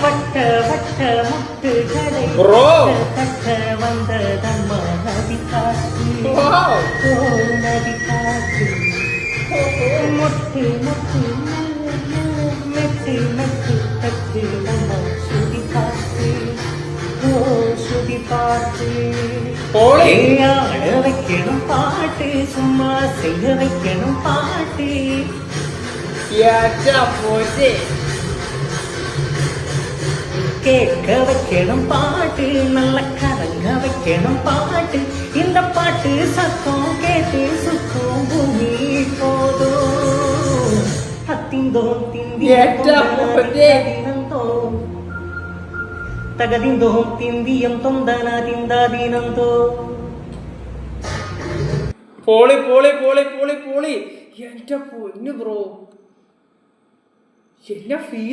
வட்ட வட்ட முட்டுகளை கட்ட வந்த தம்ம நதி காற்று நதி காற்று முட்டு முட்டு மெட்டு மெட்டு தட்டு நம்ம சுதி காற்று சுதி பாட்டு ஆட வைக்கணும் பாட்டு சும்மா செய்ய வைக்கணும் பாட்டு கேட்க வைக்கணும் பாட்டு நல்ல கலங்க வைக்கணும் பாட்டு இந்த பாட்டு சத்தம் கேட்டு சுத்தம் பூமி போதும் அத்திந்தோம் திந்தியந்தோ தகதிந்தோம் திந்தியம் தொந்தனா திந்தாதீனந்தோ പോളി പോളി പോളി പോളി പോളി എന്റെ പൊന്നു ബ്രോ എന്നെ ഫീൽ